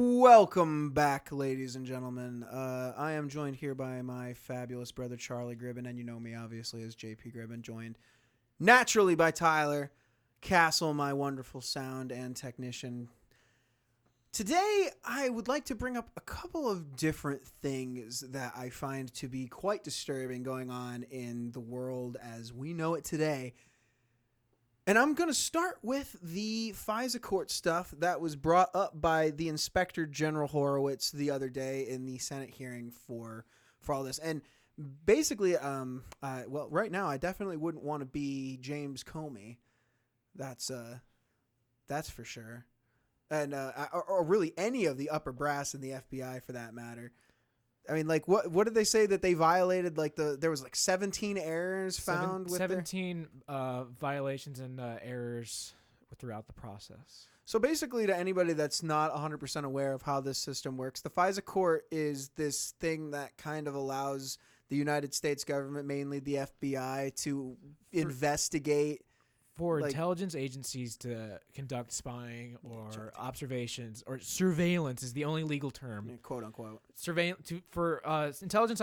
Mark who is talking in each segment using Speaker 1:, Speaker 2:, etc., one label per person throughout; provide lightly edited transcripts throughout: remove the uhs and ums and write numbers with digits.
Speaker 1: Welcome back, ladies and gentlemen. I am joined here by my fabulous brother, Charlie Gribben, and you know me, obviously, as JP Gribben, joined naturally by Tyler Castle, my wonderful sound and technician. Today, I would like to bring up a couple of different things that I find to be quite disturbing going on in the world as we know it today. And I'm going to start with the FISA court stuff that was brought up by the Inspector General Horowitz the other day in the Senate hearing for all this. And basically, well, right now, I definitely wouldn't want to be James Comey. That's for sure. And or really any of the upper brass in the FBI for that matter. I mean, like, what did they say that they violated? Like, there was like 17 errors found with
Speaker 2: 17 violations and errors throughout the process.
Speaker 1: So basically, to anybody that's not 100% aware of how this system works, the FISA court is this thing that kind of allows the United States government, mainly the FBI, to investigate.
Speaker 2: For intelligence agencies to conduct spying or observations or surveillance is the only legal term,
Speaker 1: quote unquote.
Speaker 2: For intelligence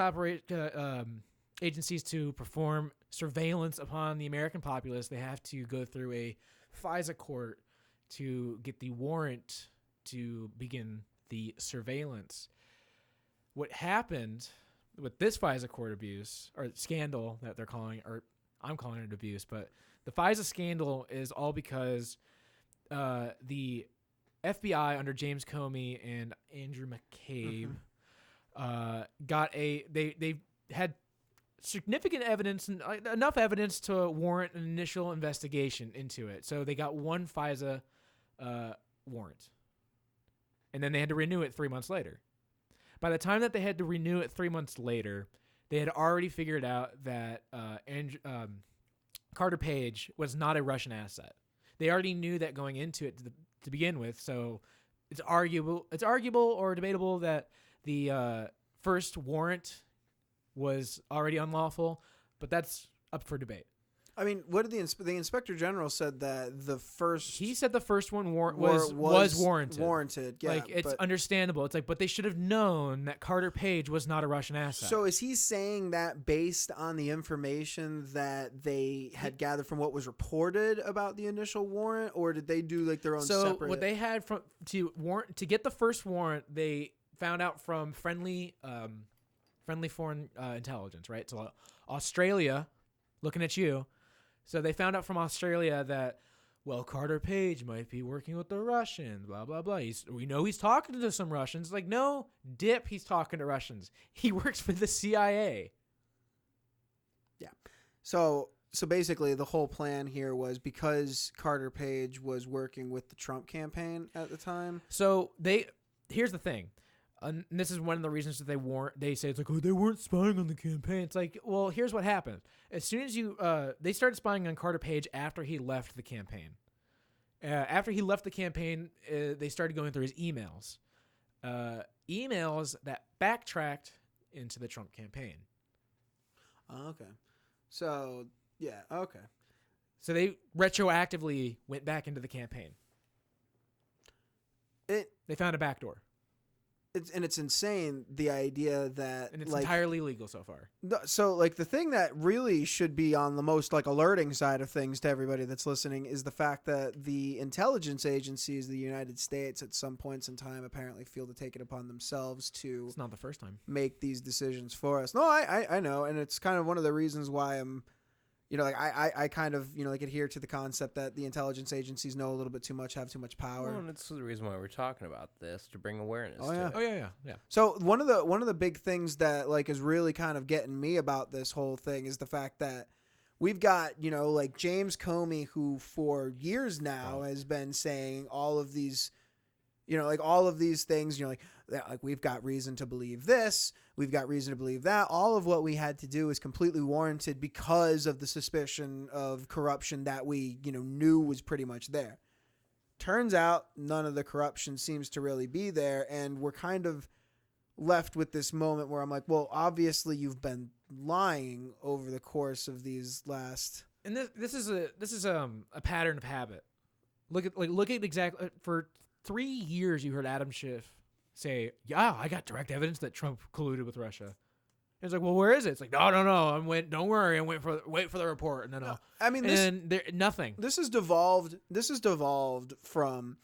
Speaker 2: agencies to perform surveillance upon the American populace, they have to go through a FISA court to get the warrant to begin the surveillance. What happened with this FISA court abuse or scandal that they're calling, or I'm calling it abuse, but the FISA scandal is all because the FBI under James Comey and Andrew McCabe they had significant evidence and enough evidence to warrant an initial investigation into it. So they got one FISA warrant, and then they had to renew it 3 months later. By the time that they had to renew it 3 months later, they had already figured out that Carter Page was not a Russian asset. They already knew that going into it to begin with, so it's arguable or debatable that the first warrant was already unlawful, but that's up for debate.
Speaker 1: I mean, what did the Inspector General said that the first...
Speaker 2: He said the first one was warranted.
Speaker 1: Warranted, yeah.
Speaker 2: Like, it's understandable. It's like, but they should have known that Carter Page was not a Russian asset.
Speaker 1: So is he saying that based on the information that they had gathered from what was reported about the initial warrant, or did they do like their own separate...
Speaker 2: So what they had to get the first warrant, they found out from friendly foreign intelligence, right? So Australia, looking at you... So they found out from Australia that, well, Carter Page might be working with the Russians, blah, blah, blah. We know he's talking to some Russians. Like, no, dip, he's talking to Russians. He works for the CIA.
Speaker 1: Yeah. So basically the whole plan here was because Carter Page was working with the Trump campaign at the time.
Speaker 2: So here's the thing. And this is one of the reasons that they say it's like, oh, they weren't spying on the campaign. It's like, well, here's what happened. As soon as they started spying on Carter Page after he left the campaign. After he left the campaign, they started going through his emails. Emails that backtracked into the Trump campaign.
Speaker 1: Oh, okay. So, yeah, okay.
Speaker 2: So they retroactively went back into the campaign. They found a backdoor.
Speaker 1: It's insane, the idea that...
Speaker 2: And it's entirely legal so far.
Speaker 1: So, like, the thing that really should be on the most, like, alerting side of things to everybody that's listening is the fact that the intelligence agencies of the United States at some points in time apparently feel to take it upon themselves to...
Speaker 2: It's not the first time.
Speaker 1: ...make these decisions for us. No, I know, and it's kind of one of the reasons why I'm... You know, like I kind of, you know, like adhere to the concept that the intelligence agencies know a little bit too much, have too much power.
Speaker 3: Well, and that's the reason why we're talking about this, to bring awareness.
Speaker 1: Oh yeah,
Speaker 3: to
Speaker 2: it. Yeah.
Speaker 1: So one of the big things that like is really kind of getting me about this whole thing is the fact that we've got, you know, like James Comey, who for years now has been saying all of these, you know, like all of these things, you know, like we've got reason to believe this, we've got reason to believe that. All of what we had to do is completely warranted because of the suspicion of corruption that we, you know, knew was pretty much there. Turns out none of the corruption seems to really be there, and we're kind of left with this moment where I'm like, well, obviously you've been lying over the course of these last.
Speaker 2: And this is a pattern of habit. Look at exactly 3 years you heard Adam Schiff say, "Yeah, I got direct evidence that Trump colluded with Russia." It's like, well, where is it? It's like, no. Don't worry. Wait for the report, and then I'll.
Speaker 1: I mean,
Speaker 2: nothing.
Speaker 1: This has devolved from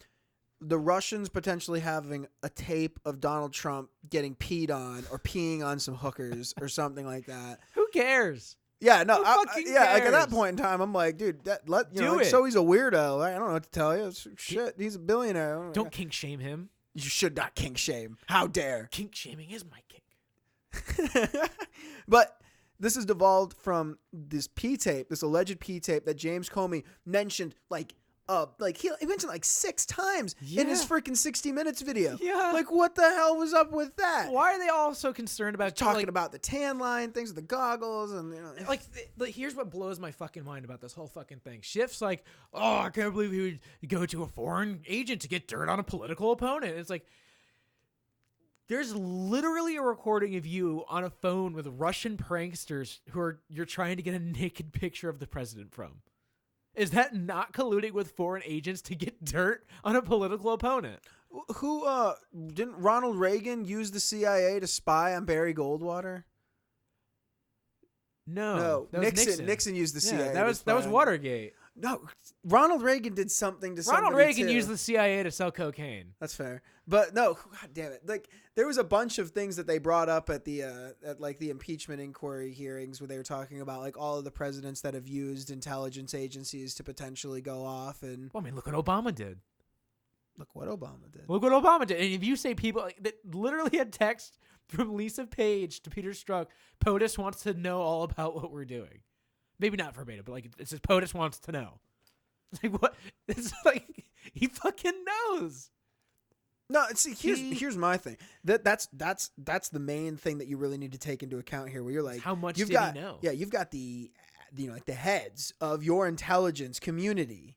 Speaker 1: the Russians potentially having a tape of Donald Trump getting peed on or peeing on some hookers or something like that.
Speaker 2: Who cares?
Speaker 1: Yeah, no,
Speaker 2: Who fucking
Speaker 1: like at that
Speaker 2: cares?
Speaker 1: point in time, I'm like, dude,
Speaker 2: Do it.
Speaker 1: so he's a weirdo. I don't know what to tell you. Shit, he's a billionaire.
Speaker 2: Don't kink shame him.
Speaker 1: You should not kink shame. How dare?
Speaker 2: Kink shaming is my kink.
Speaker 1: But this has devolved from this P tape, this alleged P tape that James Comey mentioned he mentioned like 6 times in his freaking 60 Minutes video.
Speaker 2: Yeah.
Speaker 1: Like, what the hell was up with that?
Speaker 2: Why are they all so concerned about
Speaker 1: Talking about the tan line things with the goggles and
Speaker 2: here's what blows my fucking mind about this whole fucking thing. Schiff's like, oh, I can't believe he would go to a foreign agent to get dirt on a political opponent. It's like, there's literally a recording of you on a phone with Russian pranksters you're trying to get a naked picture of the president from. Is that not colluding with foreign agents to get dirt on a political opponent?
Speaker 1: Who didn't Ronald Reagan use the CIA to spy on Barry Goldwater?
Speaker 2: No, that was Nixon.
Speaker 1: Nixon used the CIA.
Speaker 2: That was Watergate.
Speaker 1: No, Ronald Reagan did something to somebody
Speaker 2: Ronald Reagan
Speaker 1: too.
Speaker 2: used the CIA to sell cocaine.
Speaker 1: That's fair, but no, god damn it! Like there was a bunch of things that they brought up at the the impeachment inquiry hearings where they were talking about like all of the presidents that have used intelligence agencies to potentially go off and.
Speaker 2: Well, I mean, look what Obama did.
Speaker 1: Look what Obama did.
Speaker 2: Look what Obama did. And if you say people that literally had text from Lisa Page to Peter Strzok, POTUS wants to know all about what we're doing. Maybe not verbatim, but like it says POTUS wants to know. It's like what? It's like he fucking knows.
Speaker 1: No, see, here's my thing. That's the main thing that you really need to take into account here. Where you're like,
Speaker 2: how much
Speaker 1: did
Speaker 2: he know?
Speaker 1: Yeah, you've got the like the heads of your intelligence community.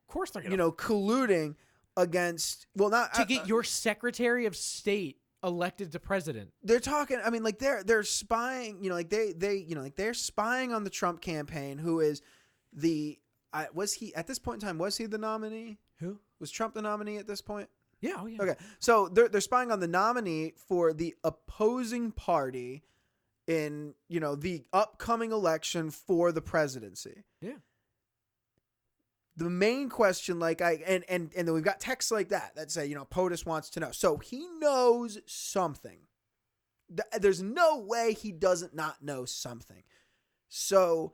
Speaker 2: Of course, they're gonna
Speaker 1: colluding against
Speaker 2: to get your Secretary of State elected to president.
Speaker 1: They're talking. I mean, like they're spying. They're spying on the Trump campaign. Who is was he at this point in time? Was he the nominee?
Speaker 2: Who
Speaker 1: was Trump the nominee at this point?
Speaker 2: Yeah. Oh yeah.
Speaker 1: Okay, so they're spying on the nominee for the opposing party in the upcoming election for the presidency.
Speaker 2: Yeah.
Speaker 1: The main question, and then we've got texts like that say, POTUS wants to know. So he knows something. There's no way he doesn't not know something. So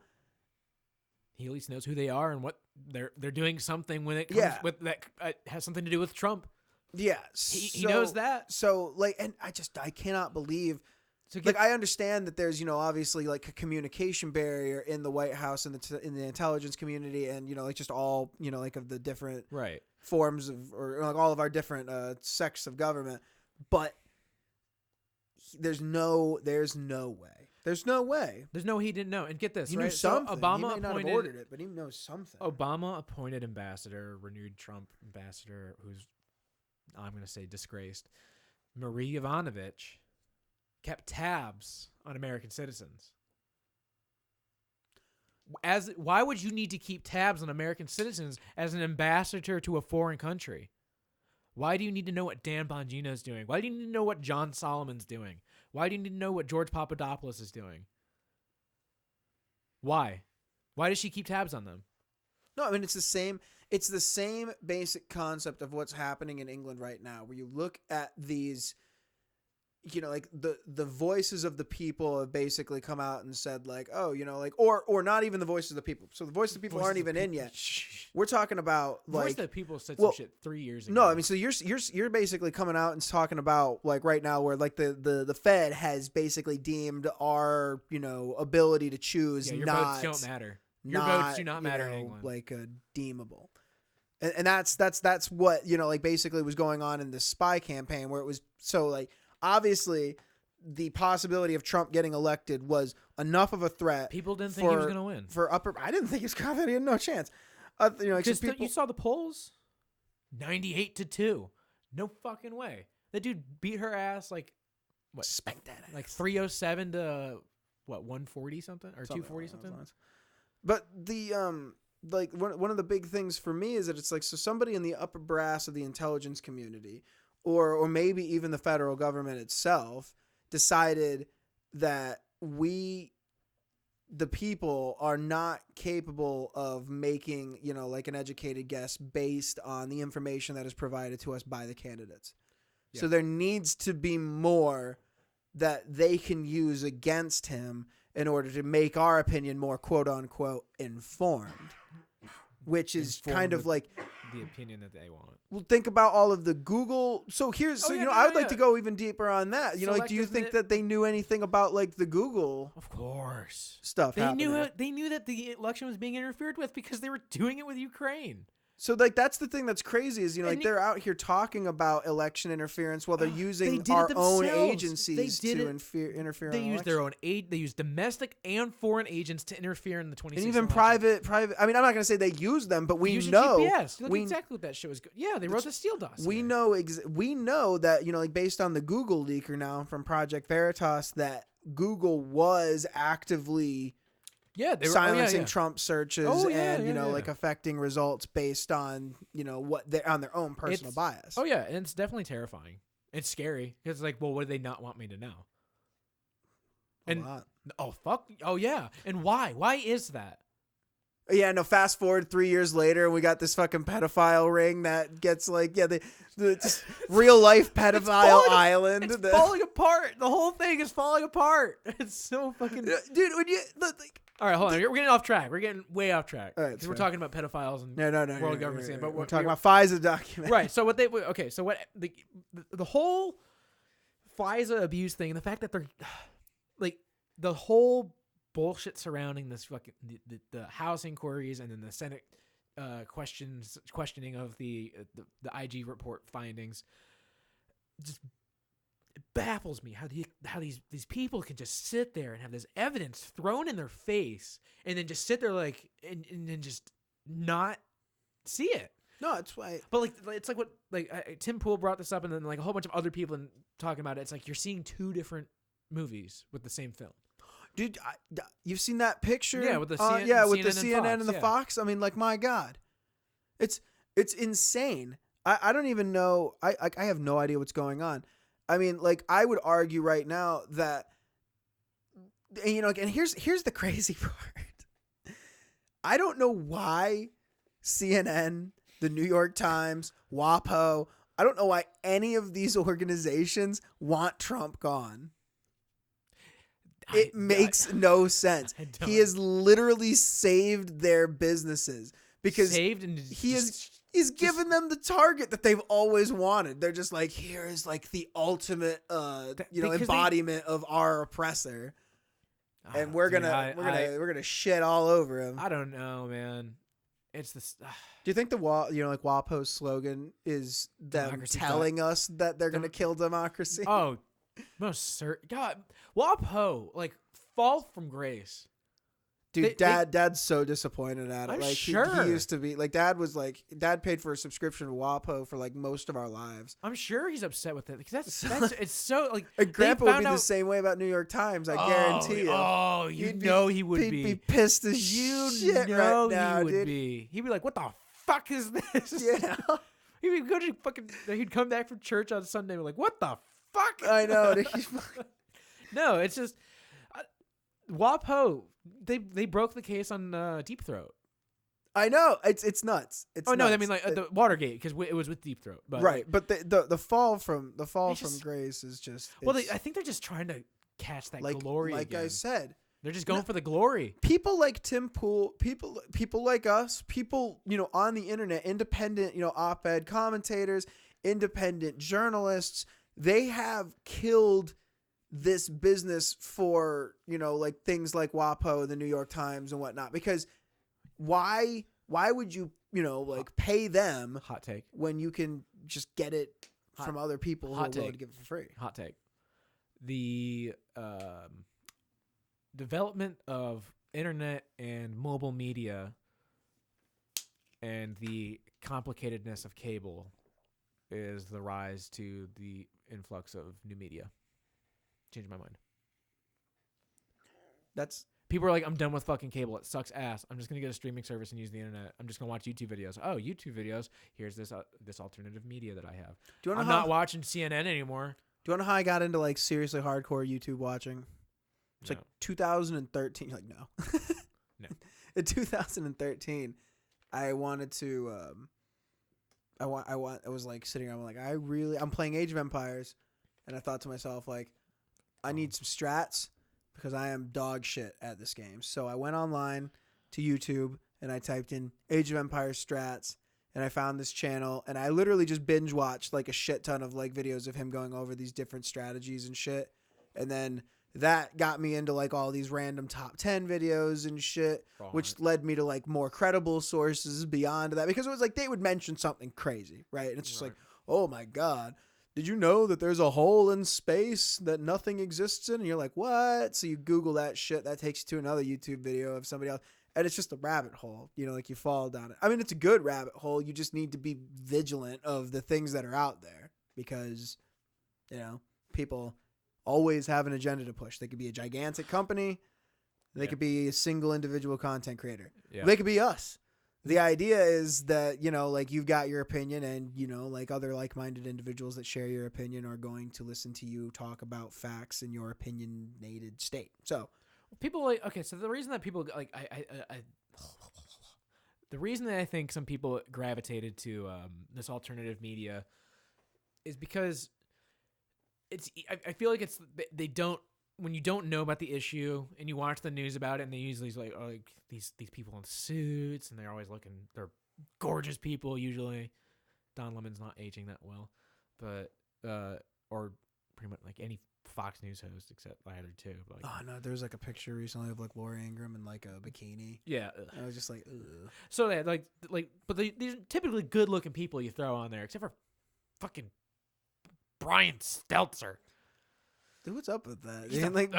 Speaker 2: he at least knows who they are and what they're doing something when it comes with that has something to do with Trump.
Speaker 1: Yeah,
Speaker 2: he knows that.
Speaker 1: So and I cannot believe. I understand that there's obviously like a communication barrier in the White House and in the intelligence community and just all like of the different forms of or like all of our different sects of government, but there's no way
Speaker 2: he didn't know. And get this,
Speaker 1: he
Speaker 2: right?
Speaker 1: knew something.
Speaker 2: So Obama
Speaker 1: he may not have ordered it, but he knows something.
Speaker 2: Obama appointed renewed Trump ambassador, who's I'm going to say disgraced, Marie Yovanovitch. Kept tabs on American citizens. Why would you need to keep tabs on American citizens as an ambassador to a foreign country? Why do you need to know what Dan Bongino's doing? Why do you need to know what John Solomon's doing? Why do you need to know what George Papadopoulos is doing? Why? Why does she keep tabs on them?
Speaker 1: No, I mean it's the same basic concept of what's happening in England right now, where you look at these like the voices of the people have basically come out and said like, oh, or not even the voices of the people. So the voices of the people aren't even in yet. We're talking about like
Speaker 2: voice of the people said some shit 3 years ago.
Speaker 1: No, I mean, so you're basically coming out and talking about like right now where like the Fed has basically deemed our ability to choose
Speaker 2: your
Speaker 1: not
Speaker 2: votes don't matter. Your votes do not matter in England.
Speaker 1: Like deemable. And that's what like basically was going on in the spy campaign where it was so like. Obviously, the possibility of Trump getting elected was enough of a threat.
Speaker 2: People didn't think he was going to win.
Speaker 1: I didn't think he was confident. He had no chance.
Speaker 2: You saw the polls? 98-2. No fucking way. That dude beat her ass like what?
Speaker 1: Spanked that ass.
Speaker 2: Like 307 to what? 140 something or 240 something.
Speaker 1: But the like one of the big things for me is that it's like, so somebody in the upper brass of the intelligence community, or maybe even the federal government itself, decided that the people are not capable of making, like an educated guess based on the information that is provided to us by the candidates. Yeah. So there needs to be more that they can use against him in order to make our opinion more quote unquote informed, which is kind of like
Speaker 2: the opinion that they want.
Speaker 1: Well, think about all of the Google. So I would like to go even deeper on that. Do you think that they knew anything about like the Google?
Speaker 2: Of course,
Speaker 1: stuff.
Speaker 2: They knew that the election was being interfered with because they were doing it with Ukraine.
Speaker 1: So like that's the thing that's crazy is they're out here talking about election interference while they're using our own agencies to interfere.
Speaker 2: They use their own aid. They use domestic and foreign agents to interfere in the 2016
Speaker 1: and even
Speaker 2: election.
Speaker 1: private. I mean, I'm not going to say they use them, but we know.
Speaker 2: GPS. Look exactly what that shit was. Yeah, they wrote the Steele dossier.
Speaker 1: We know that like based on the Google leaker now from Project Veritas that Google was actively.
Speaker 2: Yeah, they were
Speaker 1: silencing Trump searches like affecting results based on what they on their own personal bias.
Speaker 2: Oh yeah, and it's definitely terrifying. It's scary because it's like, well, what do they not want me to know?
Speaker 1: A lot.
Speaker 2: Oh fuck. Oh yeah, and why? Why is that?
Speaker 1: Yeah, no. Fast forward 3 years later, and we got this fucking pedophile ring that gets like the real life pedophile island.
Speaker 2: It's falling apart. The whole thing is falling apart. It's so fucking
Speaker 1: dude. When you like.
Speaker 2: All right, hold on. We're getting off track. We're getting way off track.
Speaker 1: All right,
Speaker 2: we're talking about pedophiles and world governments. But
Speaker 1: we're talking about FISA document.
Speaker 2: Right. So what so what the whole FISA abuse thing and the fact that they're like the whole bullshit surrounding this fucking the House inquiries and then the Senate questioning of the IG report findings just baffles me how these people can just sit there and have this evidence thrown in their face and then just sit there like and then just not see it.
Speaker 1: No, it's why.
Speaker 2: But like it's like what like Tim Pool brought this up and then like a whole bunch of other people talking about it. It's like you're seeing two different movies with the same film.
Speaker 1: Dude, you've seen that picture?
Speaker 2: Yeah, with the
Speaker 1: CNN and the Fox. I mean, like, my God, it's insane. I don't even know. I have no idea what's going on. I mean, like, I would argue right now that, and here's the crazy part. I don't know why CNN, the New York Times, WAPO, I don't know why any of these organizations want Trump gone. It makes no sense. He has literally saved their businesses because he's given them the target that they've always wanted. They're just like, here is like the ultimate embodiment of our oppressor. And we're gonna shit all over him.
Speaker 2: I don't know, man. It's this.
Speaker 1: Do you think the WAPO's slogan is them telling us that they're gonna kill democracy?
Speaker 2: Oh, most certain. God, WAPO, like, fall from grace.
Speaker 1: Dude, Dad's so disappointed at it.
Speaker 2: I'm
Speaker 1: like
Speaker 2: sure.
Speaker 1: He used to be like, Dad paid for a subscription to WAPO for like most of our lives.
Speaker 2: I'm sure he's upset with it because that's it's so like.
Speaker 1: And Grandpa would be the same way about New York Times. I guarantee you.
Speaker 2: Oh, he would be.
Speaker 1: He'd be pissed as shit right now,
Speaker 2: he would
Speaker 1: dude.
Speaker 2: be. He'd be like, "What the fuck is this?"
Speaker 1: Yeah.
Speaker 2: He'd go to fucking. He'd come back from church on Sunday. And be like, "What the fuck?"
Speaker 1: I know.
Speaker 2: No, it's just WAPO. They broke the case on Deep Throat.
Speaker 1: I know it's nuts.
Speaker 2: No, I mean like the Watergate because it was with Deep Throat. But
Speaker 1: right, but the fall from grace is just.
Speaker 2: Well, I think they're just trying to catch that glory.
Speaker 1: Like
Speaker 2: again.
Speaker 1: I said,
Speaker 2: they're just going for the glory.
Speaker 1: People like Tim Pool, people like us, people on the internet, independent op-ed commentators, independent journalists. They have killed this business for, like things like WAPO, the New York Times and whatnot, because why would you, pay them
Speaker 2: hot take
Speaker 1: when you can just get it from other people who are willing to give it for free?
Speaker 2: Hot take. The development of internet and mobile media and the complicatedness of cable is the rise to the influx of new media. Changed my mind. People are like, I'm done with fucking cable. It sucks ass. I'm just gonna get a streaming service and use the internet. I'm just gonna watch YouTube videos. Oh, YouTube videos. Here's this alternative media that I have.
Speaker 1: Do you
Speaker 2: I'm not watching CNN anymore.
Speaker 1: Do you know how I got into like seriously hardcore YouTube watching? It's
Speaker 2: No.
Speaker 1: like 2013. You're like, no.
Speaker 2: No.
Speaker 1: In 2013, I wanted to. I was like sitting around like I'm playing Age of Empires, and I thought to myself like, I need some strats because I am dog shit at this game. So I went online to YouTube and I typed in Age of Empires strats, and I found this channel, and I literally just binge watched like a shit ton of like videos of him going over these different strategies and shit, and then that got me into like all these random top 10 videos and shit, which led me to like more credible sources beyond that, because it was like they would mention something crazy, right? And it's just like, oh my God, did you know that there's a hole in space that nothing exists in? And you're like, what? So you Google that shit. That takes you to another YouTube video of somebody else. And it's just a rabbit hole, you know, like you fall down it. I mean, it's a good rabbit hole. You just need to be vigilant of the things that are out there because, you know, people always have an agenda to push. They could be a gigantic company. They could be a single individual content creator.
Speaker 2: Yeah.
Speaker 1: They could be us. The idea is that, you know, like you've got your opinion and, you know, like other like-minded individuals that share your opinion are going to listen to you talk about facts in your opinionated state. So
Speaker 2: people like, okay, so the reason that people like, the reason that I think some people gravitated to this alternative media is because I feel like they don't, when you don't know about the issue and you watch the news about it and they usually like, oh, like these people in suits and they're always they're gorgeous people usually. Don Lemon's not aging that well, but or pretty much like any Fox News host except either two. But like,
Speaker 1: oh no, there was like a picture recently of like Laura Ingraham in like a bikini.
Speaker 2: Yeah,
Speaker 1: I was just like, ugh.
Speaker 2: So they but these are typically good looking people you throw on there, except for fucking Brian Stelter.
Speaker 1: Dude, what's up with that?
Speaker 2: He's
Speaker 1: Man? Like,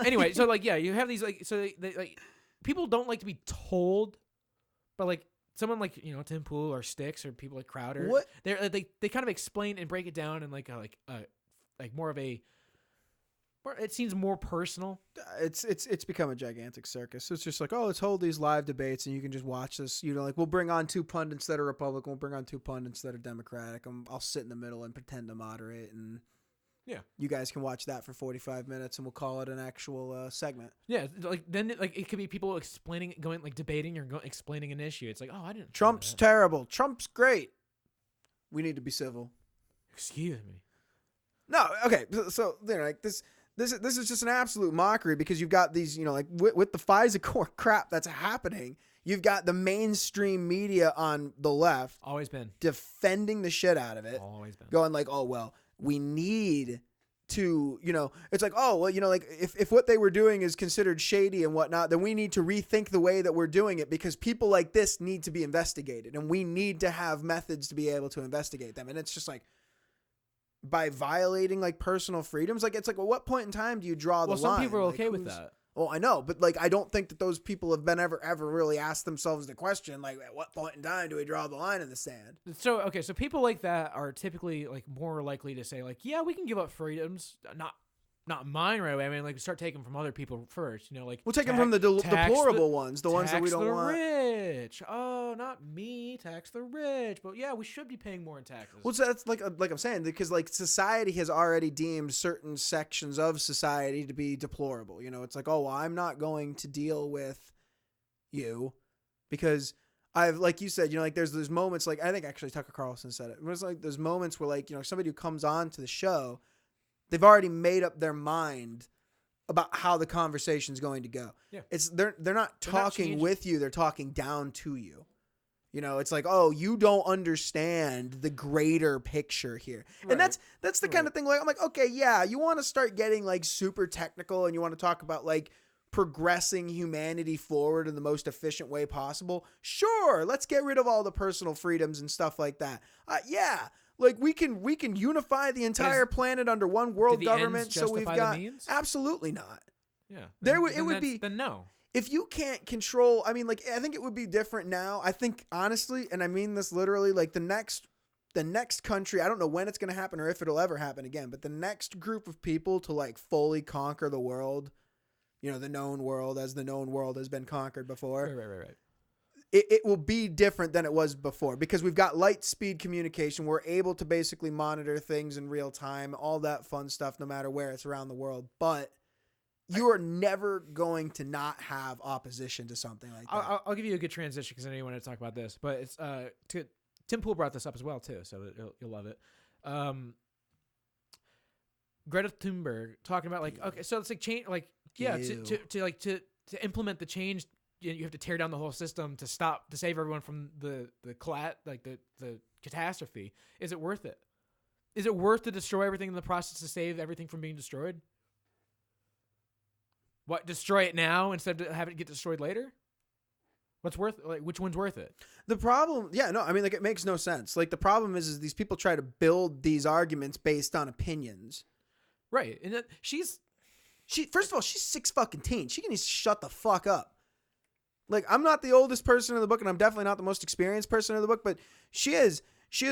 Speaker 2: anyway, so like, yeah, you have these like, so they like, people don't like to be told, but like someone like, you know, Tim Pool or Styx or people like Crowder,
Speaker 1: what?
Speaker 2: They kind of explain and break it down in like more of a, it seems more personal.
Speaker 1: It's become a gigantic circus. So it's just like, oh, let's hold these live debates and you can just watch this. You know, like we'll bring on two pundits that are Republican, we'll bring on two pundits that are Democratic. I'll sit in the middle and pretend to moderate, and
Speaker 2: yeah,
Speaker 1: you guys can watch that for 45 minutes, and we'll call it an actual segment.
Speaker 2: Yeah, like then like it could be people explaining, going like debating or explaining an issue. It's like, oh, I didn't.
Speaker 1: Trump's terrible. Trump's great. We need to be civil.
Speaker 2: Excuse me.
Speaker 1: No, okay. So you know, like this is just an absolute mockery because you've got these, you know, like with the FISA court crap that's happening. You've got the mainstream media on the left
Speaker 2: Always been
Speaker 1: defending the shit out of it.
Speaker 2: Always been
Speaker 1: Going like, oh well, we need to, you know, it's like, oh, well, you know, like if what they were doing is considered shady and whatnot, then we need to rethink the way that we're doing it because people like this need to be investigated and we need to have methods to be able to investigate them. And it's just like, by violating like personal freedoms, like it's like, well, what point in time do you draw the line?
Speaker 2: Well, some people are
Speaker 1: like,
Speaker 2: okay with that.
Speaker 1: Oh, I know, but like I don't think that those people have been ever really asked themselves the question, like, at what point in time do we draw the line in the sand?
Speaker 2: So okay, so people like that are typically like more likely to say like, yeah, we can give up freedoms, not mine right away. I mean, like start taking from other people first, you know, like
Speaker 1: we'll take them from the deplorable ones, the ones that we don't want.
Speaker 2: Tax the rich. Oh, not me. Tax the rich. But yeah, we should be paying more in taxes.
Speaker 1: Well, so that's like I'm saying, because like society has already deemed certain sections of society to be deplorable. You know, it's like, oh, well, I'm not going to deal with you because I've, like you said, you know, like there's moments, like I think actually Tucker Carlson said it. It was like there's moments where like, you know, somebody who comes on to the show, they've already made up their mind about how the conversation's going to go. Yeah. They're not talking with you, they're talking down to you. You know, it's like, oh, you don't understand the greater picture here. Right. And that's the kind of thing, like I'm like, okay, yeah, you want to start getting like super technical and you want to talk about like progressing humanity forward in the most efficient way possible. Sure, let's get rid of all the personal freedoms and stuff like that. Yeah. Like we can unify the entire planet under one world government. So we've got absolutely not.
Speaker 2: Yeah,
Speaker 1: it would be
Speaker 2: then no.
Speaker 1: If you can't control, I mean, like I think it would be different now. I think honestly, and I mean this literally, like the next country, I don't know when it's going to happen or if it'll ever happen again, but the next group of people to like fully conquer the world, the known world, as the known world has been conquered before.
Speaker 2: Right.
Speaker 1: It will be different than it was before because we've got light speed communication. We're able to basically monitor things in real time, all that fun stuff, no matter where it's around the world. But you are never going to not have opposition to something like that.
Speaker 2: I'll give you a good transition because I know you want to talk about this, but it's Tim Pool brought this up as well too, so you'll love it. Greta Thunberg talking about like, okay, so it's like change, like to implement the change, you have to tear down the whole system to save everyone from the catastrophe. Is it worth it? Is it worth to destroy everything in the process to save everything from being destroyed? What, destroy it now instead of have it get destroyed later? What's worth, like, which one's worth it?
Speaker 1: The problem, like, it makes no sense. Like, the problem is these people try to build these arguments based on opinions.
Speaker 2: Right. And that
Speaker 1: first of all, she's 6 fucking teen. She can just shut the fuck up. Like, I'm not the oldest person in the book, and I'm definitely not the most experienced person in the book, but she is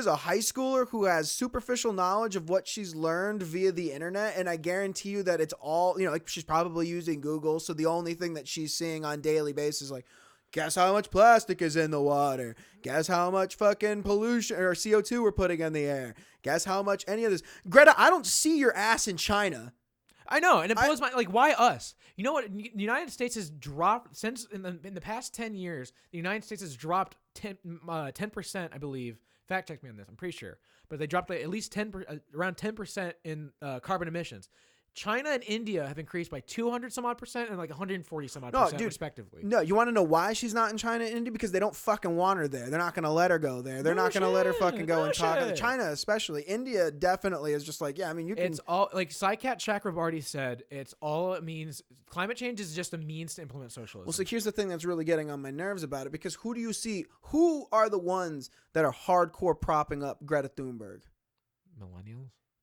Speaker 1: a high schooler who has superficial knowledge of what she's learned via the internet, and I guarantee you that it's all, like, she's probably using Google, so the only thing that she's seeing on daily basis is like, guess how much plastic is in the water? Guess how much fucking pollution or CO2 we're putting in the air? Guess how much any of this? Greta, I don't see your ass in China.
Speaker 2: I know, and it blows my, like, why us? You know what? The United States has dropped since in the past 10 years. The United States has dropped 10%, I believe. Fact check me on this. I'm pretty sure, but they dropped at least around 10% in carbon emissions. China and India have increased by 200 some odd percent and like 140 some odd percent respectively.
Speaker 1: No, you want to know why she's not in China and India? Because they don't fucking want her there. They're not going to let her go there. They're not going to let her fucking go and talk. China especially. India definitely is just like, yeah, I mean, you can.
Speaker 2: It's all, like Saikat Chakrabarty said, it's all it means. Climate change is just a means to implement socialism.
Speaker 1: Well, so here's the thing that's really getting on my nerves about it, because who do you see? Who are the ones that are hardcore propping up Greta Thunberg?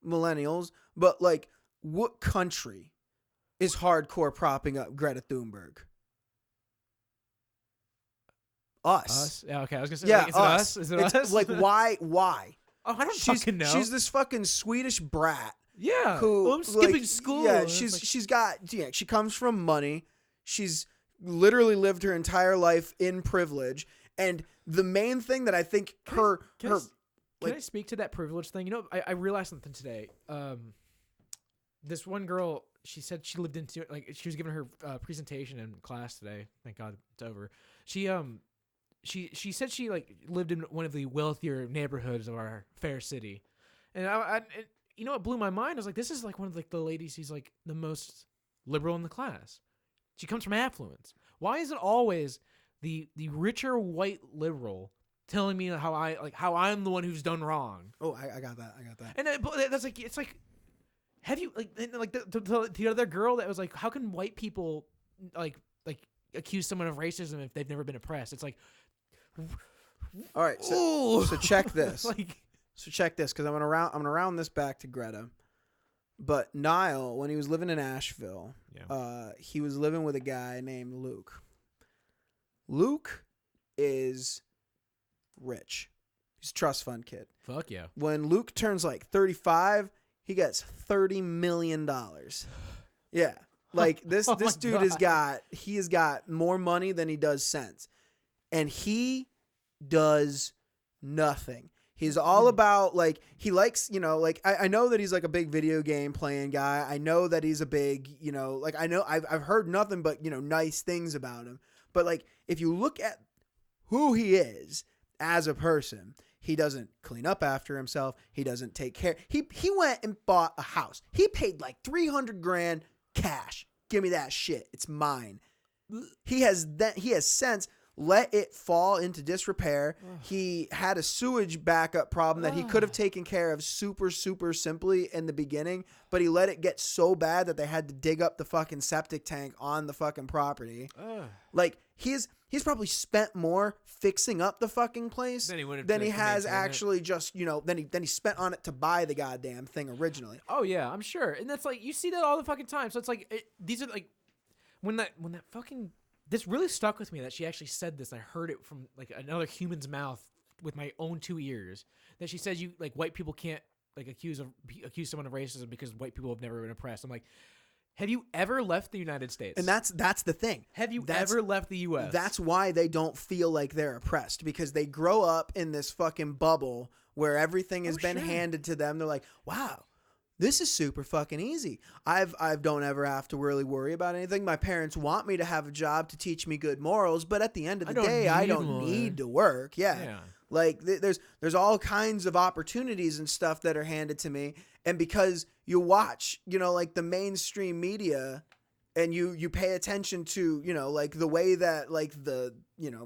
Speaker 1: Millennials. But like, what country is hardcore propping up Greta Thunberg? Us.
Speaker 2: Yeah, okay. I was going to say,
Speaker 1: yeah,
Speaker 2: like, is it us? Is it us?
Speaker 1: Like, why?
Speaker 2: Oh, I don't fucking know.
Speaker 1: She's this fucking Swedish brat.
Speaker 2: Yeah.
Speaker 1: Who,
Speaker 2: I'm skipping school.
Speaker 1: Yeah, she comes from money. She's literally lived her entire life in privilege. And the main thing that I think
Speaker 2: Can I speak to that privilege thing? You know, I realized something today. This one girl, she said she lived into, like, she was giving her presentation in class today. Thank God it's over. She said she like lived in one of the wealthier neighborhoods of our fair city, and I you know what blew my mind? I was like, this is like one of like the ladies who's like the most liberal in the class. She comes from affluence. Why is it always the richer white liberal telling me how I'm the one who's done wrong?
Speaker 1: Oh, I got that.
Speaker 2: And that's like, it's like, have you like the other girl that was like, how can white people like accuse someone of racism if they've never been oppressed? It's like,
Speaker 1: all right, so check this. Check this, because I'm gonna round this back to Greta. But Niall, when he was living in Asheville, he was living with a guy named Luke. Luke is rich. He's a trust fund kid.
Speaker 2: Fuck yeah.
Speaker 1: When Luke turns like 35, he gets $30 million. Yeah. Like this dude has got more money than he does sense. And he does nothing. He's all about, like, he likes, like, I know that he's like a big video game playing guy. I know that he's a big, like, I know I've heard nothing but, nice things about him. But like, if you look at who he is as a person, he doesn't clean up after himself. He doesn't take care. He went and bought a house. He paid like $300,000 cash. Give me that shit. It's mine. He has since let it fall into disrepair. He had a sewage backup problem that he could have taken care of super, super simply in the beginning, but he let it get so bad that they had to dig up the fucking septic tank on the fucking property. Like, he's probably spent more fixing up the fucking place than he has actually just, than he spent on it to buy the goddamn thing originally.
Speaker 2: Oh yeah, I'm sure. And that's like, you see that all the fucking time. So it's like, these are like, when that fucking, this really stuck with me that she actually said this. I heard it from like another human's mouth with my own 2 ears, that she says, you like, white people can't like accuse someone of racism because white people have never been oppressed. I'm like, Have you ever left the United States?
Speaker 1: And that's the thing.
Speaker 2: Have you ever left the U.S.?
Speaker 1: That's why they don't feel like they're oppressed, because they grow up in this fucking bubble where everything has been handed to them. They're like, wow, this is super fucking easy. I don't ever have to really worry about anything. My parents want me to have a job to teach me good morals, but at the end of the day, I don't need to work. Yeah. Like there's all kinds of opportunities and stuff that are handed to me. And because you watch, like the mainstream media, and you pay attention to, like the way that like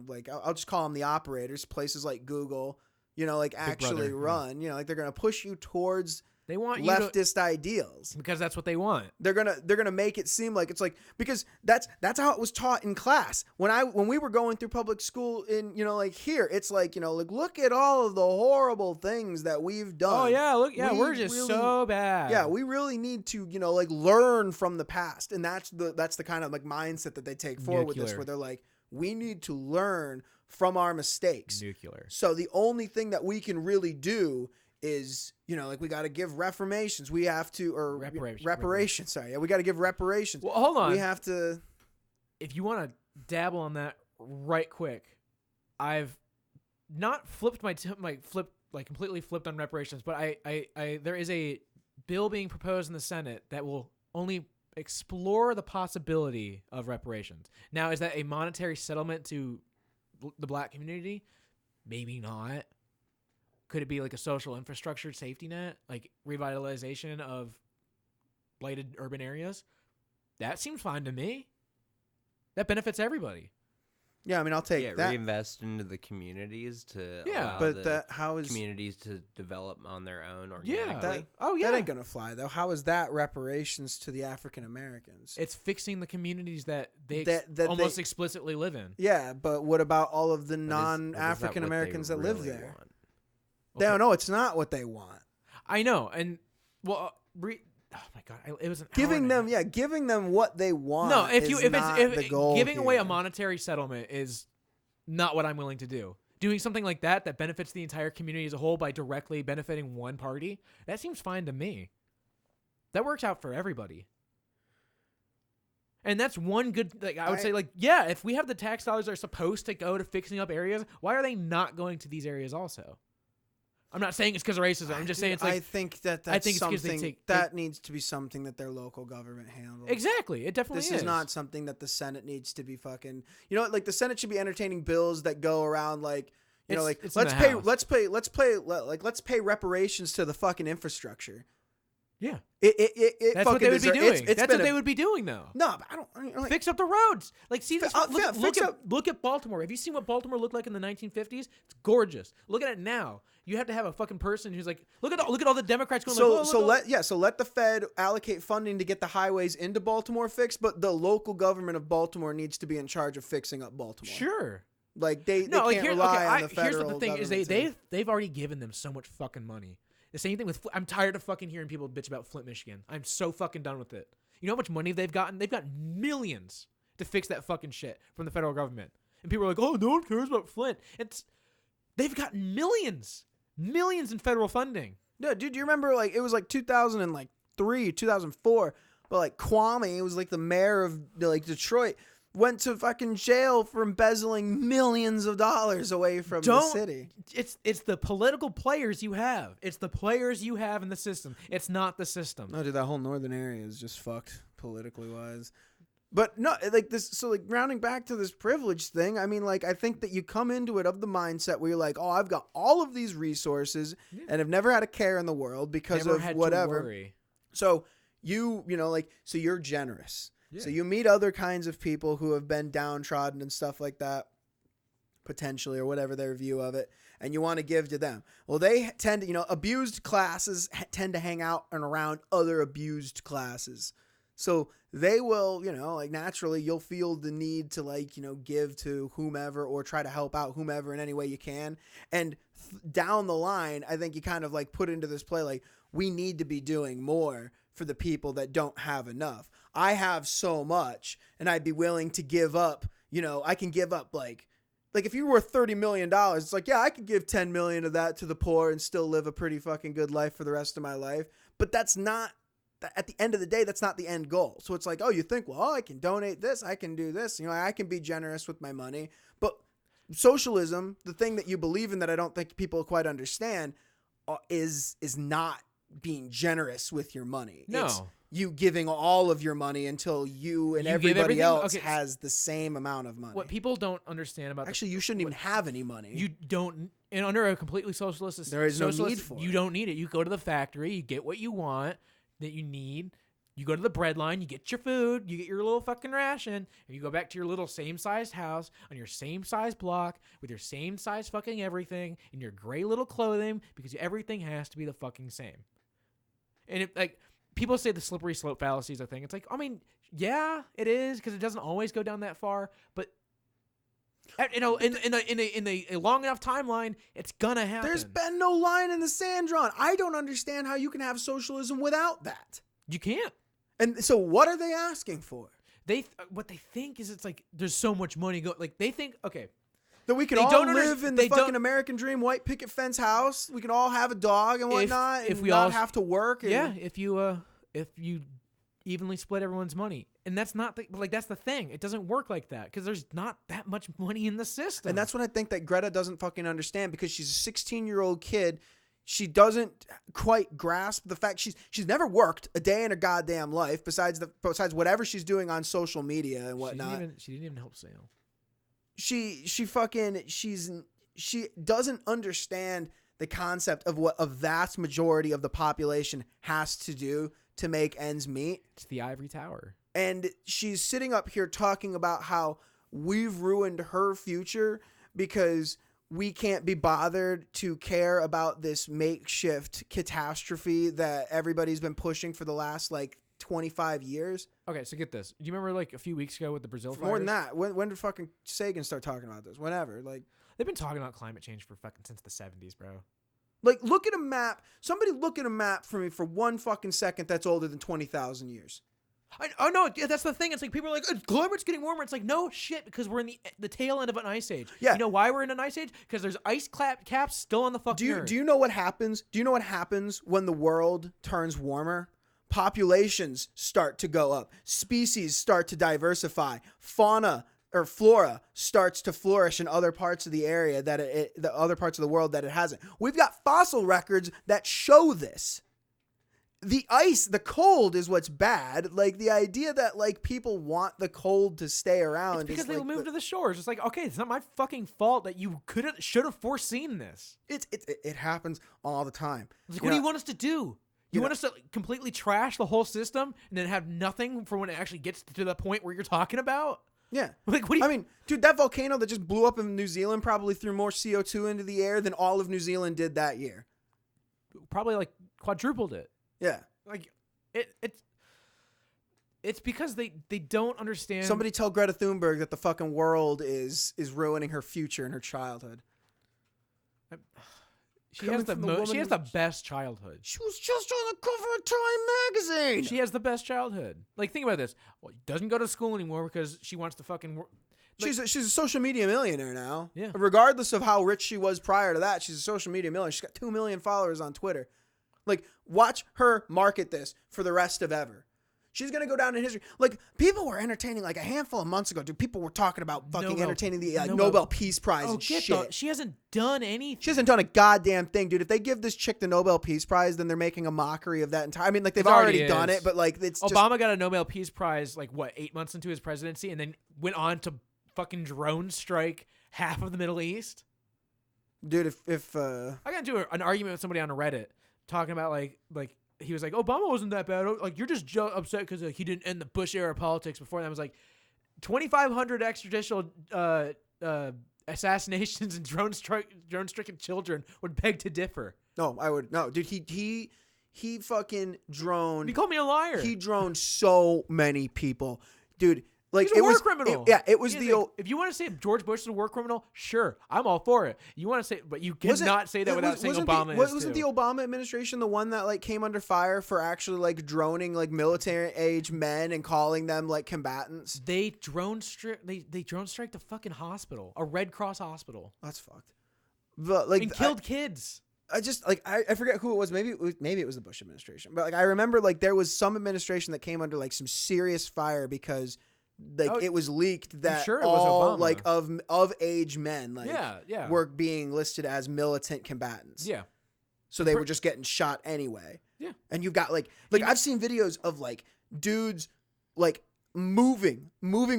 Speaker 1: like I'll just call them the operators, places like Google, like actually run, like they're going to push you towards
Speaker 2: they want
Speaker 1: leftist ideals,
Speaker 2: because that's what they want.
Speaker 1: They're gonna make it seem like it's like, because that's how it was taught in class when we were going through public school in like here. It's like like look at all of the horrible things that we've done.
Speaker 2: Oh yeah, we're just really, so bad.
Speaker 1: Yeah, we really need to like learn from the past, and that's the kind of like mindset that they take forward with this, where they're like, we need to learn from our mistakes.
Speaker 2: Nuclear.
Speaker 1: So the only thing that we can really do is, like we got to give reformations. We have to, or reparations. Sorry. Yeah, we got to give reparations.
Speaker 2: Well, hold on.
Speaker 1: We have to.
Speaker 2: If you want to dabble on that right quick, I've not flipped completely flipped on reparations, but there is a bill being proposed in the Senate that will only explore the possibility of reparations. Now, is that a monetary settlement to the black community? Maybe not. Could it be like a social infrastructure safety net, like revitalization of blighted urban areas? That seems fine to me. That benefits everybody.
Speaker 1: Yeah, I mean, I'll take that.
Speaker 3: Reinvest into the communities to allow
Speaker 1: but how is
Speaker 3: communities to develop on their own organically.
Speaker 1: That ain't gonna fly though. How is that reparations to the African Americans?
Speaker 2: It's fixing the communities that they almost explicitly live in.
Speaker 1: Yeah, but what about all of the non-African Americans that live there? Okay. They don't know. It's not what they want.
Speaker 2: I know, and well, oh my god, it was
Speaker 1: giving them what they want.
Speaker 2: No, if
Speaker 1: the goal
Speaker 2: giving
Speaker 1: here.
Speaker 2: Away a monetary settlement is not what I'm willing to do. Doing something like that benefits the entire community as a whole by directly benefiting one party, that seems fine to me. That works out for everybody. And that's one good, like I would say, like, yeah, if we have the tax dollars that are supposed to go to fixing up areas, why are they not going to these areas also? I'm not saying it's because of racism. I'm just saying it's like...
Speaker 1: I think that's something that needs to be something that their local government handles.
Speaker 2: Exactly. It definitely is.
Speaker 1: This is not something that the Senate needs to be fucking... like the Senate should be entertaining bills that go around like, let's pay reparations to the fucking infrastructure.
Speaker 2: Yeah.
Speaker 1: That's
Speaker 2: what they would be doing. That's what they would be doing, though.
Speaker 1: No, but I don't like,
Speaker 2: fix up the roads. Like, see this. Look at Baltimore. Have you seen what Baltimore looked like in the 1950s? It's gorgeous. Look at it now. You have to have a fucking person who's like, look at all the Democrats going.
Speaker 1: So let the Fed allocate funding to get the highways into Baltimore fixed, but the local government of Baltimore needs to be in charge of fixing up Baltimore.
Speaker 2: Sure.
Speaker 1: Like they can't rely on the federal.
Speaker 2: Here's what the thing is: they've already given them so much fucking money. The same thing with... I'm tired of fucking hearing people bitch about Flint, Michigan. I'm so fucking done with it. You know how much money they've gotten? They've got millions to fix that fucking shit from the federal government. And people are like, oh, no one cares about Flint. They've got millions in federal funding.
Speaker 1: No, dude, do you remember, like, it was like 2003, 2004, but like Kwame was like the mayor of like Detroit, went to fucking jail for embezzling millions of dollars away from the city.
Speaker 2: It's the political players you have. It's the players you have in the system. It's not the system.
Speaker 1: No, dude, that whole northern area is just fucked politically wise. But no, like this. So like rounding back to this privilege thing, I mean, like I think that you come into it of the mindset where you're like, oh, I've got all of these resources and have never had a care in the world because
Speaker 2: never
Speaker 1: of
Speaker 2: had
Speaker 1: whatever.
Speaker 2: To worry.
Speaker 1: So so you're generous.
Speaker 2: Yeah.
Speaker 1: So you meet other kinds of people who have been downtrodden and stuff like that, potentially, or whatever their view of it, and you want to give to them. Well, they tend to, abused classes tend to hang out and around other abused classes. So they will, like naturally you'll feel the need to like, give to whomever or try to help out whomever in any way you can. And down the line, I think you kind of like put into this play, like we need to be doing more for the people that don't have enough. I have so much and I'd be willing to give up, I can give up like if you're worth $30 million, it's like, yeah, I could give 10 million of that to the poor and still live a pretty fucking good life for the rest of my life. But that's not at the end of the day, that's not the end goal. So it's like, oh, you think, well, I can donate this, I can do this, I can be generous with my money. But socialism, the thing that you believe in that I don't think people quite understand, is not being generous with your money.
Speaker 2: No.
Speaker 1: It's you giving all of your money until you and everybody else has the same amount of money.
Speaker 2: What people don't understand about
Speaker 1: actually, you shouldn't even have any money.
Speaker 2: You don't, and under a completely socialist system,
Speaker 1: there is no need for it.
Speaker 2: You don't need it. You go to the factory, you get what you want that you need. You go to the bread line, you get your food, you get your little fucking ration, and you go back to your little same-sized house on your same-sized block with your same-size fucking everything in your gray little clothing because everything has to be the fucking same. And people say the slippery slope fallacy is a thing. It's like, I mean, yeah, it is because it doesn't always go down that far, but in a long enough timeline, it's gonna happen.
Speaker 1: There's been no line in the sand drawn. I don't understand how you can have socialism without that.
Speaker 2: You can't.
Speaker 1: And so what are they asking for?
Speaker 2: What they think is it's like there's so much money they think, okay,
Speaker 1: that we can all live in the fucking American dream, white picket fence house. We can all have a dog and whatnot, if we not all have to work.
Speaker 2: Yeah, if you evenly split everyone's money, and that's not that's the thing. It doesn't work like that because there's not that much money in the system.
Speaker 1: And that's what I think that Greta doesn't fucking understand because she's a 16-year-old kid. She doesn't quite grasp the fact she's never worked a day in her goddamn life besides whatever she's doing on social media and whatnot.
Speaker 2: She didn't even help sale.
Speaker 1: She doesn't understand the concept of what a vast majority of the population has to do to make ends meet.
Speaker 2: It's the ivory tower.
Speaker 1: And she's sitting up here talking about how we've ruined her future because we can't be bothered to care about this makeshift catastrophe that everybody's been pushing for the last 25 years.
Speaker 2: Okay, so get this. Do you remember a few weeks ago with the Brazil fires?
Speaker 1: More than that. When did fucking Sagan start talking about this? Whenever.
Speaker 2: They've been talking about climate change for fucking since the 70s, bro.
Speaker 1: Look at a map. Somebody look at a map for me for 1 fucking second that's older than 20,000 years.
Speaker 2: Oh no, that's the thing. It's like people are like, climate's getting warmer. It's like, no shit, because we're in the tail end of an ice age.
Speaker 1: Yeah.
Speaker 2: You know why we're in an ice age? Because there's ice caps still on the fucking earth.
Speaker 1: Do you know what happens? Do you know what happens when the world turns warmer? Populations start to go up. Species start to diversify. Fauna or flora starts to flourish in other parts of the area the other parts of the world that it hasn't. We've got fossil records that show this. The ice, the cold is what's bad. The idea that people want the cold to stay around.
Speaker 2: It's because they moved to the shores. It's like, okay, it's not my fucking fault that you should have foreseen this.
Speaker 1: It happens all the time.
Speaker 2: What do you want us to do? You want us to completely trash the whole system and then have nothing for when it actually gets to the point where you're talking about?
Speaker 1: Yeah.
Speaker 2: What do you...
Speaker 1: I mean, dude, that volcano that just blew up in New Zealand probably threw more CO2 into the air than all of New Zealand did that year.
Speaker 2: Probably quadrupled it.
Speaker 1: Yeah.
Speaker 2: It's because they don't understand.
Speaker 1: Somebody tell Greta Thunberg that the fucking world is ruining her future and her childhood.
Speaker 2: She has the best childhood.
Speaker 1: She was just on the cover of Time magazine.
Speaker 2: She has the best childhood. Think about this. Well, doesn't go to school anymore because she wants to fucking.
Speaker 1: She's a social media millionaire now.
Speaker 2: Yeah.
Speaker 1: Regardless of how rich she was prior to that, she's a social media millionaire. She's got 2 million followers on Twitter. Watch her market this for the rest of ever. She's going to go down in history. People were entertaining a handful of months ago, dude. People were talking about fucking entertaining the Nobel Peace Prize and shit.
Speaker 2: She hasn't done anything.
Speaker 1: She hasn't done a goddamn thing, dude. If they give this chick the Nobel Peace Prize, then they're making a mockery of that entire... I mean, they've already done it, but it's
Speaker 2: Obama got a Nobel Peace Prize, 8 months into his presidency, and then went on to fucking drone strike half of the Middle East?
Speaker 1: Dude, if
Speaker 2: I got into an argument with somebody on Reddit talking about he was like, Obama wasn't that bad. You're just upset because he didn't end the Bush era politics before that. I was like, 2,500 extrajudicial assassinations and drone-stricken children would beg to differ.
Speaker 1: No, I would no, dude. He fucking droned.
Speaker 2: He called me a liar.
Speaker 1: He droned so many people, dude.
Speaker 2: He's a war criminal.
Speaker 1: It was
Speaker 2: if you want to say George Bush is a war criminal, sure, I'm all for it. You want to say, but you cannot say that without saying Obama.
Speaker 1: Wasn't the Obama administration the one that came under fire for actually droning military age men and calling them combatants?
Speaker 2: They drone strike the fucking hospital, a Red Cross hospital.
Speaker 1: That's fucked. But
Speaker 2: and killed kids.
Speaker 1: I just like I forget who it was. Maybe it was the Bush administration. But like I remember like there was some administration that came under like some serious fire because like it was leaked that
Speaker 2: sure it
Speaker 1: all
Speaker 2: was Obama.
Speaker 1: like of age men like
Speaker 2: yeah.
Speaker 1: were being listed as militant combatants.
Speaker 2: Yeah.
Speaker 1: So they were just getting shot anyway.
Speaker 2: Yeah.
Speaker 1: And you've got like I've seen videos of like dudes like moving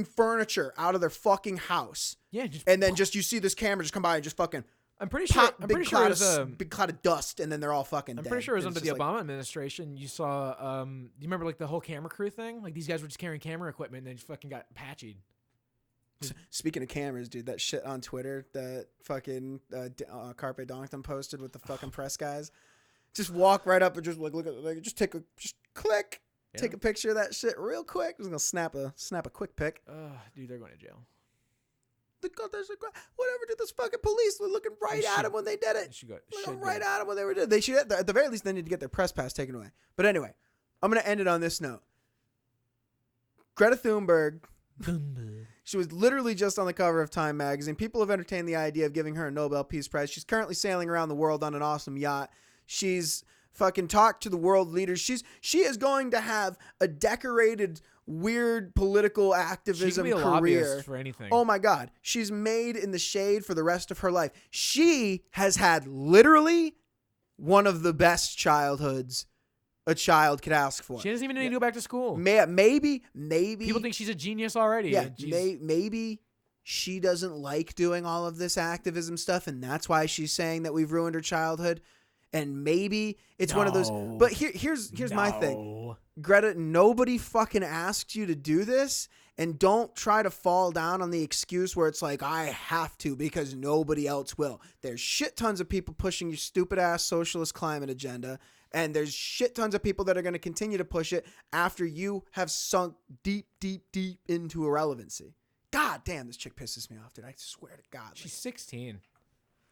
Speaker 1: furniture out of their fucking house.
Speaker 2: Yeah.
Speaker 1: And then just you see this camera just come by and just fucking
Speaker 2: I'm pretty sure it was
Speaker 1: big cloud of dust, and then they're all fucking dead.
Speaker 2: I'm pretty sure it was under the
Speaker 1: like,
Speaker 2: Obama administration. You saw, you remember like the whole camera crew thing? Like these guys were just carrying camera equipment and they just fucking got patched.
Speaker 1: Speaking of cameras, dude, that shit on Twitter that fucking Carpe Donkton posted with the fucking press guys. Just walk right up and just like look at like just click, take a picture of that shit real quick. I'm just gonna snap a quick pic.
Speaker 2: Dude, they're going to jail.
Speaker 1: Whatever, did this fucking police were looking right at him when they did it. Looking right at him when they were doing it. They should, at the very least, they need to get their press pass taken away. But anyway, I'm going to end it on this note. Greta Thunberg, she was literally just on the cover of Time magazine. People have entertained the idea of giving her a Nobel Peace Prize. She's currently sailing around the world on an awesome yacht. She's fucking talked to the world leaders. She is going to have a decorated weird political activism
Speaker 2: she could be a
Speaker 1: career
Speaker 2: lobbyist for anything.
Speaker 1: Oh my God. She's made in the shade for the rest of her life. She has had literally one of the best childhoods a child could ask for.
Speaker 2: She doesn't even need to go back to school.
Speaker 1: Maybe.
Speaker 2: People think she's a genius already.
Speaker 1: Yeah, maybe she doesn't like doing all of this activism stuff, and that's why she's saying that we've ruined her childhood. And maybe it's one of those. But here's my thing. Greta, nobody fucking asked you to do this. And don't try to fall down on the excuse where it's like, I have to because nobody else will. There's shit tons of people pushing your stupid ass socialist climate agenda. And there's shit tons of people that are going to continue to push it after you have sunk deep, deep, deep into irrelevancy. God damn, this chick pisses me off, dude. I swear to God.
Speaker 2: She's 16.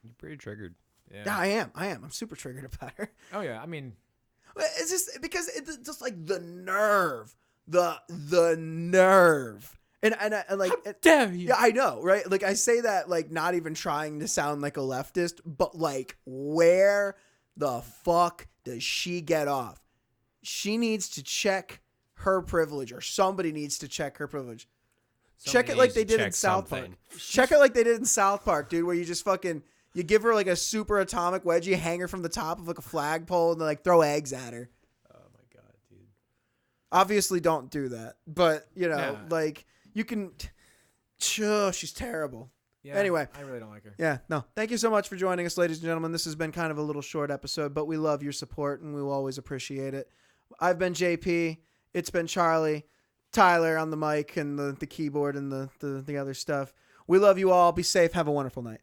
Speaker 3: You're pretty triggered.
Speaker 1: Yeah, I am. I'm super triggered about her.
Speaker 2: Oh yeah, I mean,
Speaker 1: it's just because it's just like the nerve, the nerve, and I like.
Speaker 2: How dare you?
Speaker 1: Yeah, I know, right? Like I say that like not even trying to sound like a leftist, but like where the fuck does she get off? She needs to check her privilege, or somebody needs to check her privilege. Check it like they did in South Park. Check it like they did in South Park, dude, where you just fucking. You give her like a super atomic wedgie, hang her from the top of like a flagpole, and then like throw eggs at her.
Speaker 3: Oh my God, dude.
Speaker 1: Obviously don't do that. But, you know, like you can. She's terrible.
Speaker 2: Yeah,
Speaker 1: anyway.
Speaker 2: I really don't like her.
Speaker 1: Yeah, no. Thank you so much for joining us, ladies and gentlemen. This has been kind of a little short episode, but we love your support and we will always appreciate it. I've been JP. It's been Charlie. Tyler on the mic and the keyboard and the other stuff. We love you all. Be safe. Have a wonderful night.